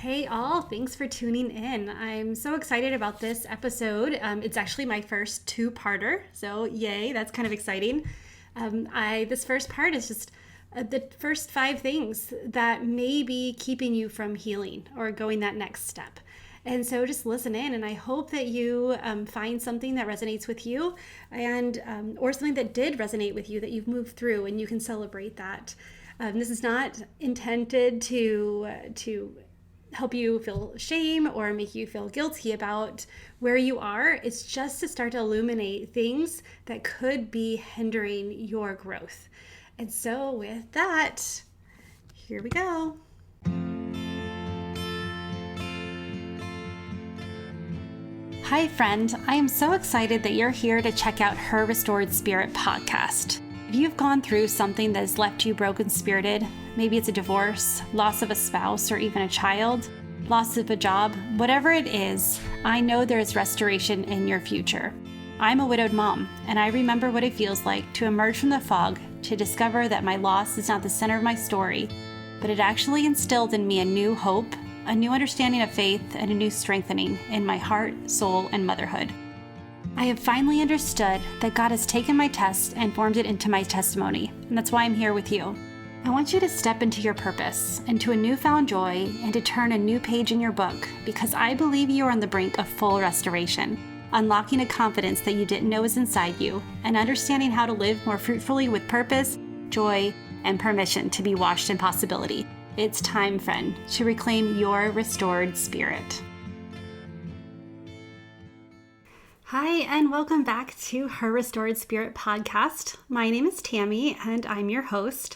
Hey all, thanks for tuning in. I'm so excited about this episode. It's actually my first two-parter, so yay, that's kind of exciting. This first part is just the first 5 things that may be keeping you from healing or going that next step. And so just listen in, and I hope that you find something that resonates with you and or something that did resonate with you that you've moved through, and you can celebrate that. This is not intended to help you feel shame or make you feel guilty about where you are. It's just to start to illuminate things that could be hindering your growth. And so with that, here we go. Hi friend, I am so excited that you're here to check out Her Restored Spirit podcast. If you've gone through something that has left you broken-spirited, maybe it's a divorce, loss of a spouse, or even a child, loss of a job, whatever it is, I know there is restoration in your future. I'm a widowed mom, and I remember what it feels like to emerge from the fog to discover that my loss is not the center of my story, but it actually instilled in me a new hope, a new understanding of faith, and a new strengthening in my heart, soul, and motherhood. I have finally understood that God has taken my test and formed it into my testimony, and that's why I'm here with you. I want you to step into your purpose, into a newfound joy, and to turn a new page in your book, because I believe you are on the brink of full restoration, unlocking a confidence that you didn't know was inside you, and understanding how to live more fruitfully with purpose, joy, and permission to be washed in possibility. It's time, friend, to reclaim your restored spirit. Hi, and welcome back to Her Restored Spirit podcast. My name is Tami, and I'm your host.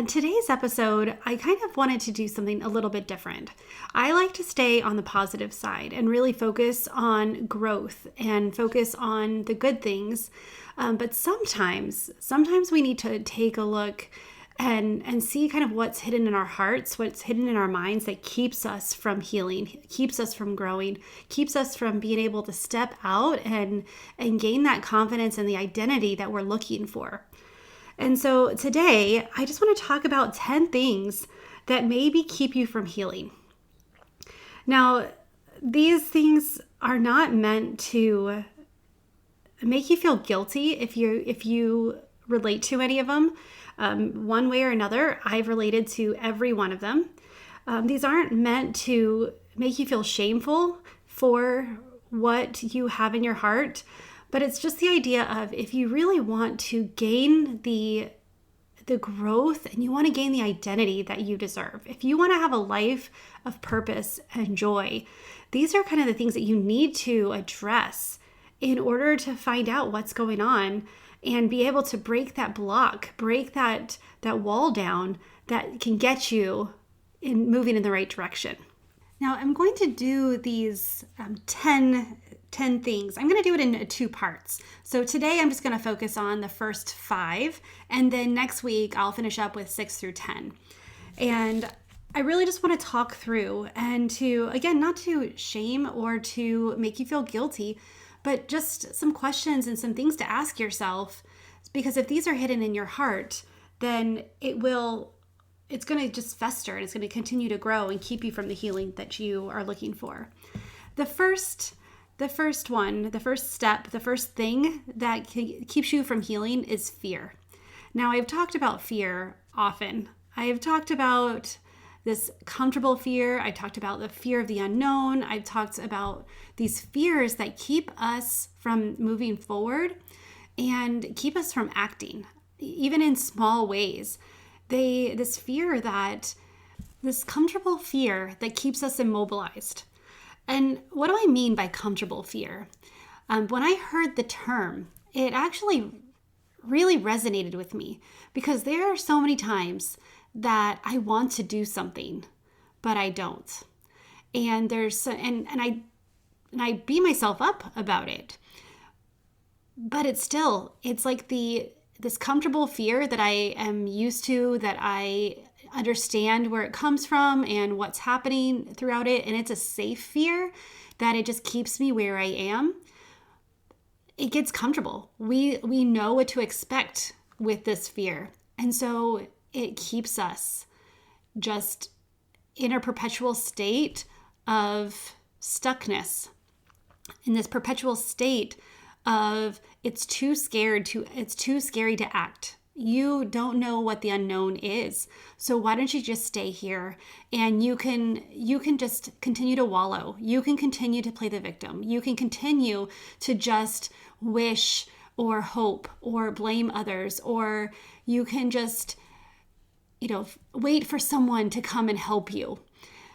Today's episode, I kind of wanted to do something a little bit different. I like to stay on the positive side and really focus on growth and focus on the good things. But sometimes we need to take a look and see kind of what's hidden in our hearts, what's hidden in our minds that keeps us from healing, keeps us from growing, keeps us from being able to step out and gain that confidence and the identity that we're looking for. And so today, I just want to talk about 10 things that maybe keep you from healing. Now, these things are not meant to make you feel guilty if you relate to any of them. One way or another, I've related to every one of them. These aren't meant to make you feel shameful for what you have in your heart, but it's just the idea of if you really want to gain the growth and you want to gain the identity that you deserve, if you want to have a life of purpose and joy, these are kind of the things that you need to address in order to find out what's going on and be able to break that block, break that wall down that can get you in moving in the right direction. Now, I'm going to do these 10 things. I'm going to do it in 2 parts. So today I'm just going to focus on the first 5, and then next week I'll finish up with 6 through 10. And I really just want to talk through and to, again, not to shame or to make you feel guilty, but just some questions and some things to ask yourself, because if these are hidden in your heart, then it's going to just fester and it's going to continue to grow and keep you from the healing that you are looking for. The first step, the first thing that keeps you from healing is fear. Now, I've talked about fear often. I have talked about this comfortable fear. I talked about the fear of the unknown. I've talked about these fears that keep us from moving forward and keep us from acting, even in small ways. This comfortable fear that keeps us immobilized. And what do I mean by comfortable fear? When I heard the term, it actually really resonated with me, because there are so many times that I want to do something, but I don't. And I beat myself up about it. But it's like this comfortable fear that I am used to, that I understand where it comes from and what's happening throughout it. And it's a safe fear that it just keeps me where I am. It gets comfortable. We know what to expect with this fear. And so it keeps us just in a perpetual state of stuckness, in this perpetual state of it's too scary to act. You don't know what the unknown is. So why don't you just stay here, and you can just continue to wallow. You can continue to play the victim. You can continue to just wish or hope or blame others, or you can just wait for someone to come and help you,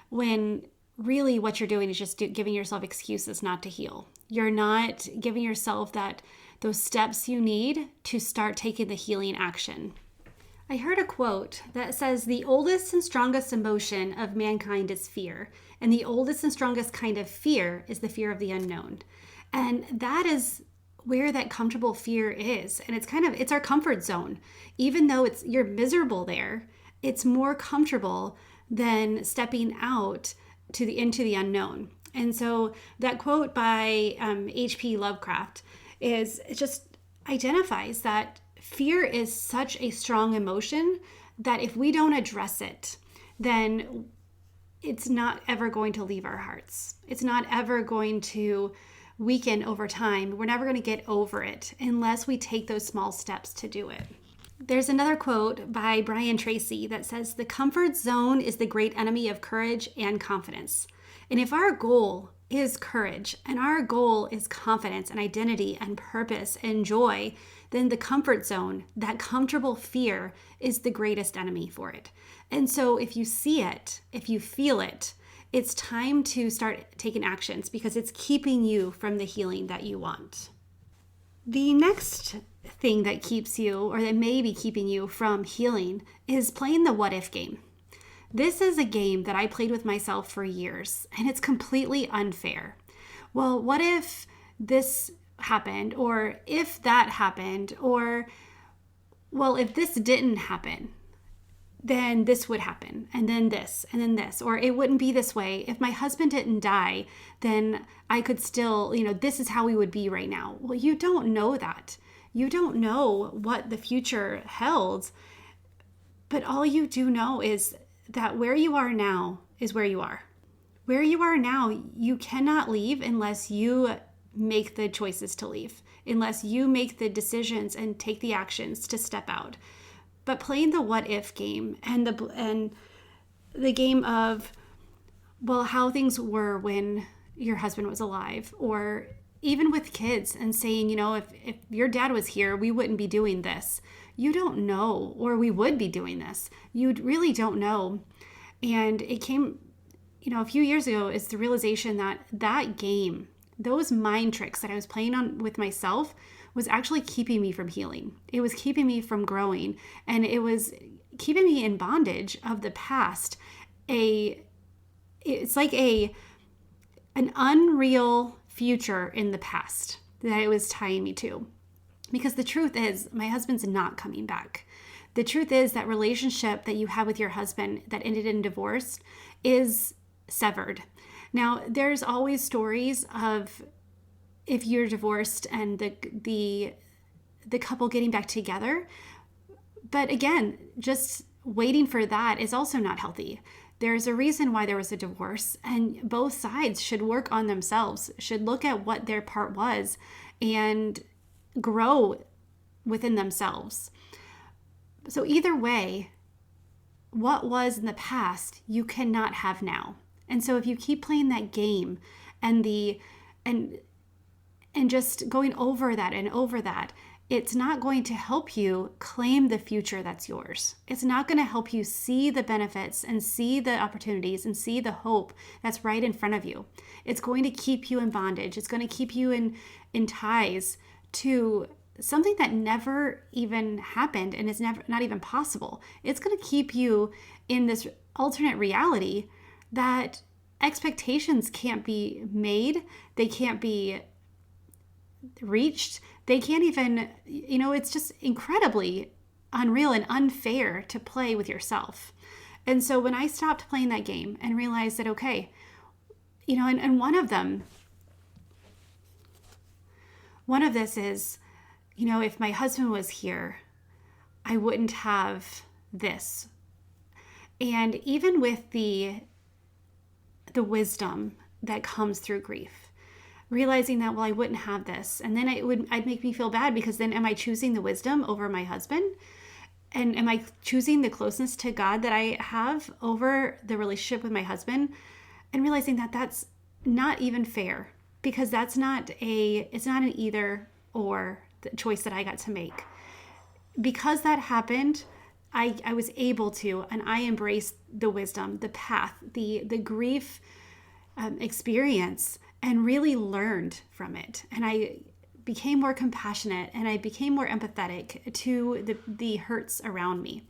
when really what you're doing is just giving yourself excuses not to heal. You're not giving yourself those steps you need to start taking the healing action. I heard a quote that says, the oldest and strongest emotion of mankind is fear, and the oldest and strongest kind of fear is the fear of the unknown. And that is where that comfortable fear is. And it's our comfort zone. Even though you're miserable there, it's more comfortable than stepping out into the unknown. And so that quote by H.P. Lovecraft it just identifies that fear is such a strong emotion that if we don't address it, then it's not ever going to leave our hearts. It's not ever going to weaken over time. We're never going to get over it unless we take those small steps to do it. There's another quote by Brian Tracy that says, the comfort zone is the great enemy of courage and confidence. And if our goal is courage and our goal is confidence and identity and purpose and joy, then the comfort zone, that comfortable fear, is the greatest enemy for it. And so if you see it, if you feel it, it's time to start taking actions, because it's keeping you from the healing that you want. The next thing that keeps you, or that may be keeping you from healing, is playing the what if game. This is a game that I played with myself for years, and it's completely unfair. Well, what if this happened, or if that happened, or, well, if this didn't happen, then this would happen, and then this, or it wouldn't be this way. If my husband didn't die, then I could still, this is how we would be right now. Well, you don't know that. You don't know what the future held, but all you do know is that where you are now is where you are. Where you are now, you cannot leave unless you make the choices to leave, unless you make the decisions and take the actions to step out. But playing the what if game and the game of, well, how things were when your husband was alive, or even with kids, and saying, if your dad was here, we wouldn't be doing this. You don't know, or we would be doing this. You really don't know. And it came, a few years ago, is the realization that game, those mind tricks that I was playing on with myself, was actually keeping me from healing. It was keeping me from growing, and it was keeping me in bondage of the past. It's like an unreal future in the past that it was tying me to. Because the truth is, my husband's not coming back. The truth is that relationship that you have with your husband that ended in divorce is severed. Now, there's always stories of if you're divorced and the couple getting back together. But again, just waiting for that is also not healthy. There's a reason why there was a divorce, and both sides should work on themselves, should look at what their part was and grow within themselves. So either way, what was in the past, you cannot have now. And so if you keep playing that game and just going over that and over that, it's not going to help you claim the future that's yours. It's not going to help you see the benefits and see the opportunities and see the hope that's right in front of you. It's going to keep you in bondage. It's going to keep you in ties to something that never even happened and is not even possible. It's going to keep you in this alternate reality that expectations can't be made. They can't be reached. They can't even, it's just incredibly unreal and unfair to play with yourself. And so when I stopped playing that game and realized that, okay, and one of this is, if my husband was here, I wouldn't have this. And even with the wisdom that comes through grief, realizing that, well, I wouldn't have this. And then I'd make me feel bad, because then am I choosing the wisdom over my husband? And am I choosing the closeness to God that I have over the relationship with my husband? And realizing that that's not even fair, because it's not an either or choice that I got to make. Because that happened, I was able to, and I embraced the wisdom, the path, the grief experience, and really learned from it. And I became more compassionate, and I became more empathetic to the hurts around me.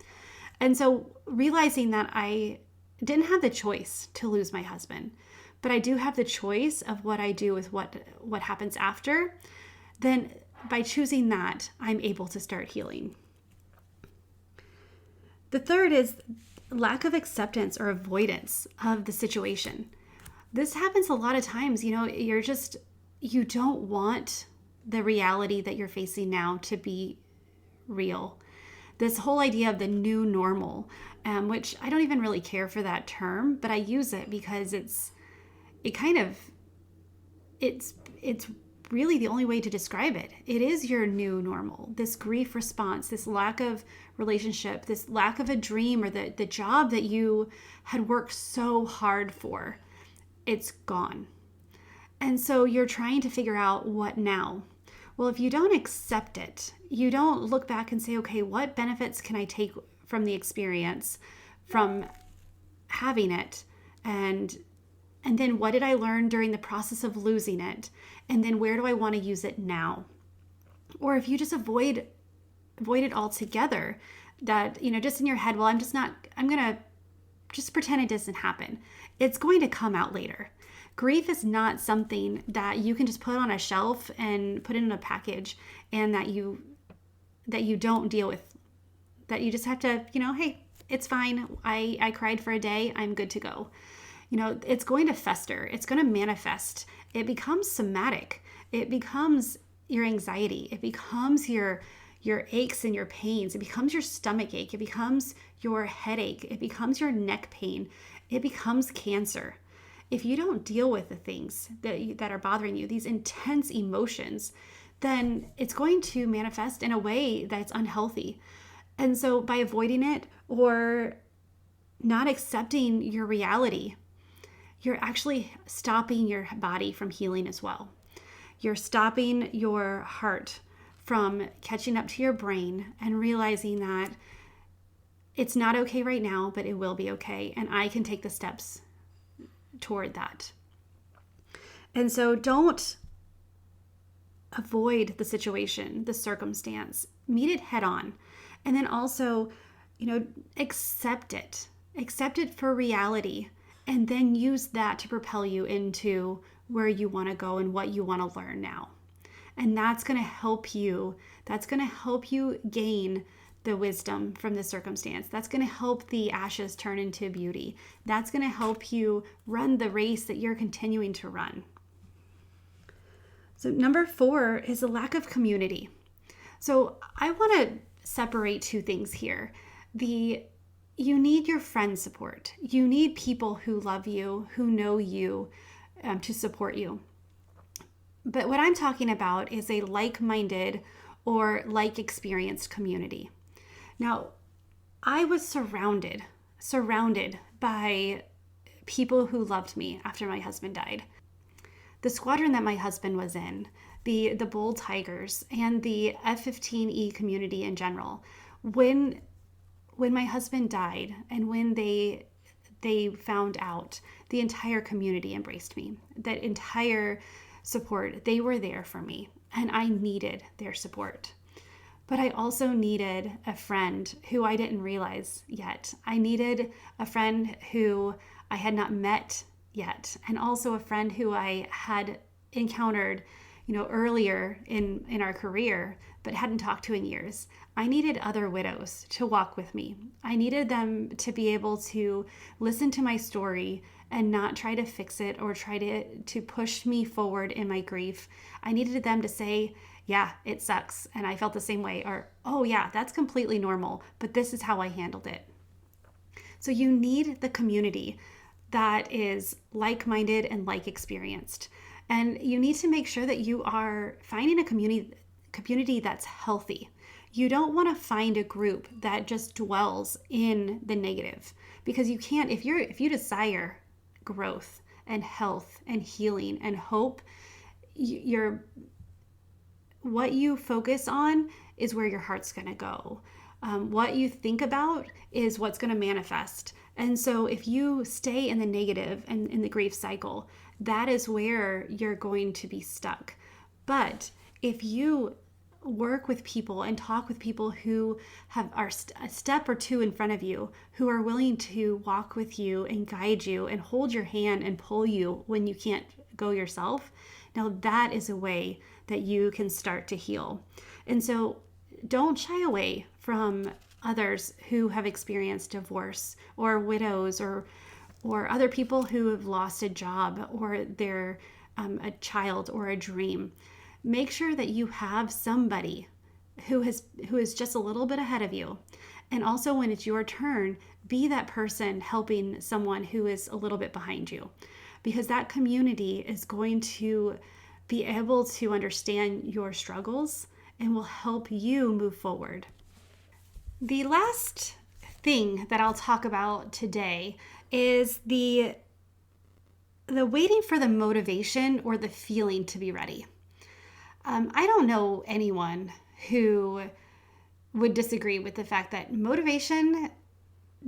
And so realizing that I didn't have the choice to lose my husband, but I do have the choice of what I do with what happens after, then by choosing that, I'm able to start healing. The third is lack of acceptance or avoidance of the situation. This happens a lot of times. You don't want the reality that you're facing now to be real. This whole idea of the new normal, which I don't even really care for that term, but I use it because it's really the only way to describe it. It is your new normal. This grief response, this lack of relationship, this lack of a dream, or the job that you had worked so hard for, it's gone. And so you're trying to figure out what now. Well, if you don't accept it, you don't look back and say, okay, what benefits can I take from the experience, from having it, and then what did I learn during the process of losing it, and then where do I want to use it now? Or if you just avoid it altogether, that, just in your head, well, I'm going to just pretend it doesn't happen. It's going to come out later. Grief is not something that you can just put on a shelf and put in a package, and that you don't deal with. That you just have to, hey, it's fine. I cried for a day. I'm good to go. It's going to fester. It's going to manifest. It becomes somatic. It becomes your anxiety. It becomes your aches and your pains. It becomes your stomach ache. It becomes your headache. It becomes your neck pain. It becomes cancer. If you don't deal with the things that are bothering you, these intense emotions, then it's going to manifest in a way that's unhealthy. And so by avoiding it or not accepting your reality, you're actually stopping your body from healing as well. You're stopping your heart from catching up to your brain and realizing that it's not okay right now, but it will be okay. And I can take the steps toward that. And so don't avoid the situation, the circumstance. Meet it head on. And then also, accept it. Accept it for reality. And then use that to propel you into where you want to go and what you want to learn now. And that's going to help you. That's going to help you gain the wisdom from the circumstance. That's going to help the ashes turn into beauty. That's going to help you run the race that you're continuing to run. So number 4 is a lack of community. So I want to separate two things here. You need your friend support. You need people who love you, who know you, to support you. But what I'm talking about is a like-minded or like-experienced community. Now, I was surrounded by people who loved me after my husband died. The squadron that my husband was in, the Bull Tigers, and the F-15E community in general, when my husband died and when they found out, the entire community embraced me. That entire support, they were there for me, and I needed their support. But I also needed a friend who I didn't realize yet. I needed a friend who I had not met yet, and also a friend who I had encountered, earlier in our career, but hadn't talked to in years. I needed other widows to walk with me. I needed them to be able to listen to my story and not try to fix it or try to push me forward in my grief. I needed them to say, yeah, it sucks, and I felt the same way, or, oh yeah, that's completely normal, but this is how I handled it. So you need the community that is like-minded and like-experienced. And you need to make sure that you are finding a community that's healthy. You don't want to find a group that just dwells in the negative, because you can't. If you desire growth and health and healing and hope, what you focus on is where your heart's going to go. What you think about is what's going to manifest. And so if you stay in the negative and in the grief cycle, that is where you're going to be stuck. But if you work with people and talk with people who are a step or two in front of you, who are willing to walk with you and guide you and hold your hand and pull you when you can't go yourself, now that is a way that you can start to heal. And so don't shy away from others who have experienced divorce, or widows, or other people who have lost a job, or their a child, or a dream. Make sure that you have somebody who is just a little bit ahead of you. And also, when it's your turn, be that person helping someone who is a little bit behind you, because that community is going to be able to understand your struggles and will help you move forward. The last thing that I'll talk about today is the waiting for the motivation or the feeling to be ready. I don't know anyone who would disagree with the fact that motivation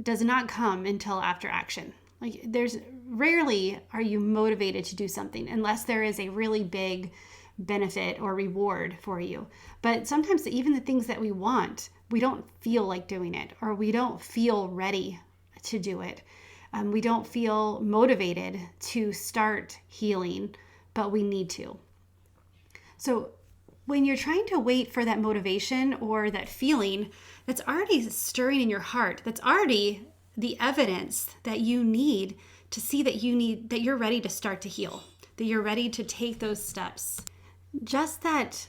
does not come until after action. Like, there's rarely are you motivated to do something unless there is a really big benefit or reward for you. But sometimes even the things that we want, we don't feel like doing it, or we don't feel ready to do it. We don't feel motivated to start healing, but we need to. So when you're trying to wait for that motivation or that feeling that's already stirring in your heart, that's already the evidence that you need to see that you're ready to start to heal, that you're ready to take those steps. Just that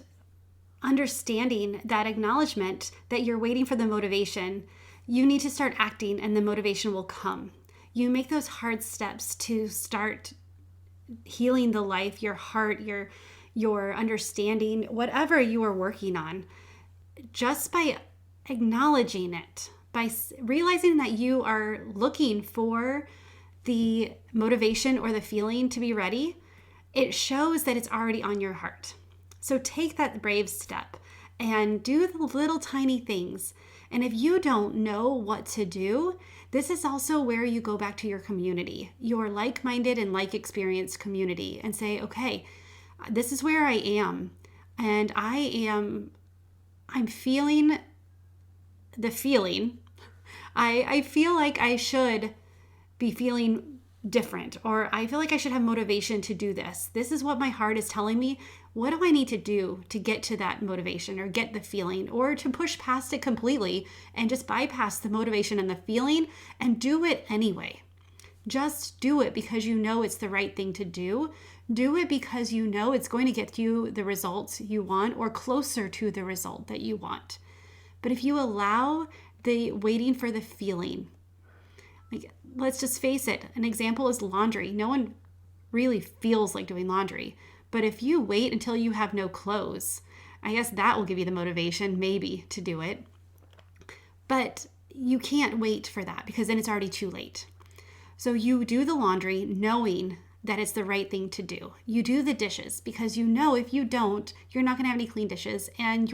understanding, that acknowledgement that you're waiting for the motivation, you need to start acting and the motivation will come. You make those hard steps to start healing the life, your heart, your understanding, whatever you are working on, just by acknowledging it, by realizing that you are looking for the motivation or the feeling to be ready, it shows that it's already on your heart. So take that brave step and do the little tiny things. And if you don't know what to do, this is also where you go back to your community, your like-minded and like-experienced community, and say, okay, this is where I am, and I'm feeling the feeling. I feel like I should be feeling different, or I feel like I should have motivation to do this. This is what my heart is telling me. What do I need to do to get to that motivation, or get the feeling, or to push past it completely and just bypass the motivation and the feeling and do it anyway? Just do it because you know it's the right thing to do. Do it because you know it's going to get you the results you want, or closer to the result that you want. But if you allow the waiting for the feeling, like, let's just face it, an example is laundry. No one really feels like doing laundry. But if you wait until you have no clothes, I guess that will give you the motivation, maybe, to do it. But you can't wait for that, because then it's already too late. So you do the laundry knowing that it's the right thing to do. You do the dishes because you know if you don't, you're not going to have any clean dishes, and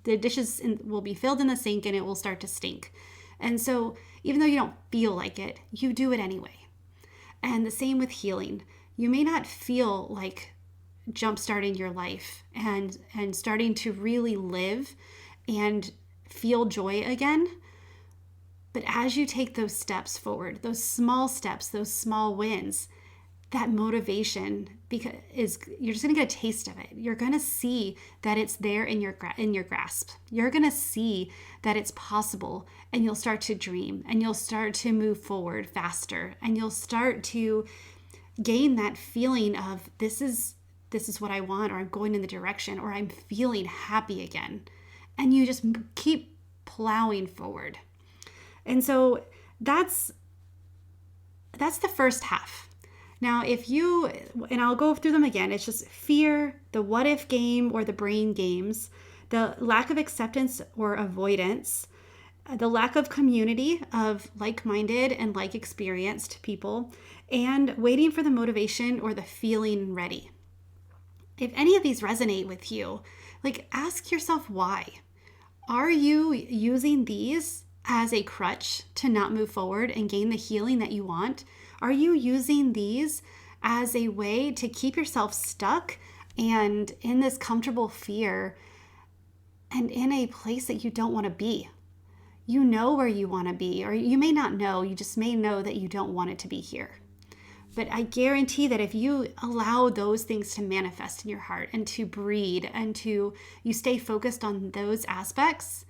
the dishes will be filled in the sink and it will start to stink. And so even though you don't feel like it, you do it anyway. And the same with healing. You may not feel like jump-starting your life and starting to really live and feel joy again. But as you take those steps forward, those small steps, those small wins, that motivation, because you're just going to get a taste of it. You're going to see that it's there in your grasp. You're going to see that it's possible, and you'll start to dream, and you'll start to move forward faster, and you'll start to gain that feeling of this is what I want, or I'm going in the direction, or I'm feeling happy again. And you just keep plowing forward. And so that's the first half. Now, and I'll go through them again, it's just fear, the what if game or the brain games, the lack of acceptance or avoidance, the lack of community of like-minded and like-experienced people, and waiting for the motivation or the feeling ready. If any of these resonate with you, ask yourself why. Are you using these as a crutch to not move forward and gain the healing that you want? Are you using these as a way to keep yourself stuck and in this comfortable fear and in a place that you don't want to be? You know where you want to be, or you may not know, you just may know that you don't want it to be here. But I guarantee that if you allow those things to manifest in your heart and to breed and you stay focused on those aspects,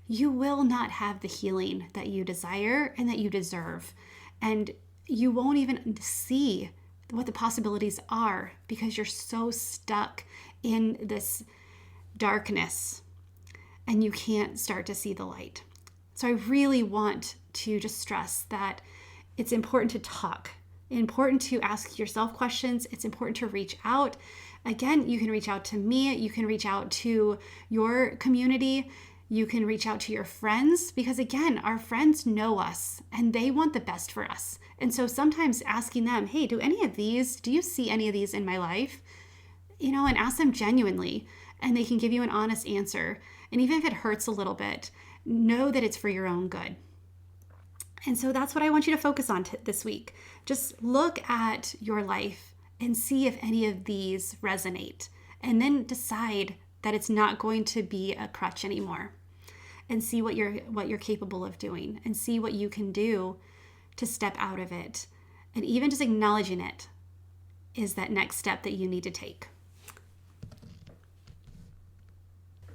you will not have the healing that you desire and that you deserve. And you won't even see what the possibilities are because you're so stuck in this darkness and you can't start to see the light. So I really want to just stress that it's important to talk, important to ask yourself questions. It's important to reach out. Again, you can reach out to me. You can reach out to your community. You can reach out to your friends because, again, our friends know us and they want the best for us. And so sometimes asking them, hey, do you see any of these in my life? And ask them genuinely, and they can give you an honest answer. And even if it hurts a little bit, know that it's for your own good. And so that's what I want you to focus on this week. Just look at your life and see if any of these resonate, and then decide that it's not going to be a crutch anymore, and see what you're capable of doing, and see what you can do to step out of it. And even just acknowledging it is that next step that you need to take.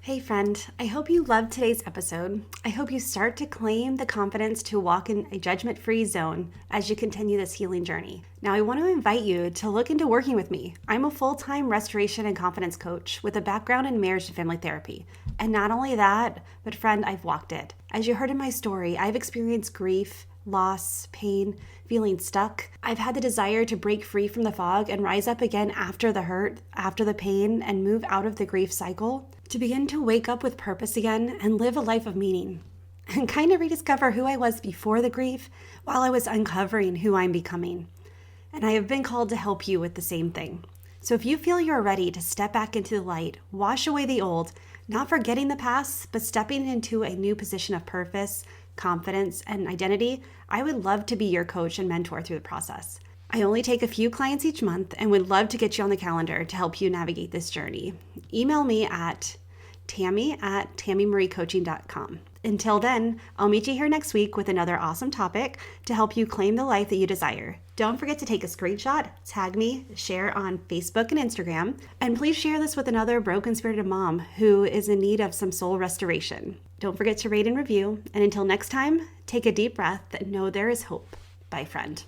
Hey friend, I hope you loved today's episode. I hope you start to claim the confidence to walk in a judgment-free zone as you continue this healing journey. Now, I want to invite you to look into working with me. I'm a full-time restoration and confidence coach with a background in marriage and family therapy. And not only that, but friend, I've walked it. As you heard in my story, I've experienced grief, loss, pain, feeling stuck. I've had the desire to break free from the fog and rise up again after the hurt, after the pain, and move out of the grief cycle, to begin to wake up with purpose again and live a life of meaning, and kind of rediscover who I was before the grief while I was uncovering who I'm becoming. And I have been called to help you with the same thing. So if you feel you're ready to step back into the light, wash away the old, not forgetting the past, but stepping into a new position of purpose, confidence, and identity, I would love to be your coach and mentor through the process. I only take a few clients each month and would love to get you on the calendar to help you navigate this journey. Email me at tammy@tammymariecoaching.com. Until then, I'll meet you here next week with another awesome topic to help you claim the life that you desire. Don't forget to take a screenshot, tag me, share on Facebook and Instagram, and please share this with another broken-spirited mom who is in need of some soul restoration. Don't forget to rate and review, and until next time, take a deep breath and know there is hope. Bye, friend.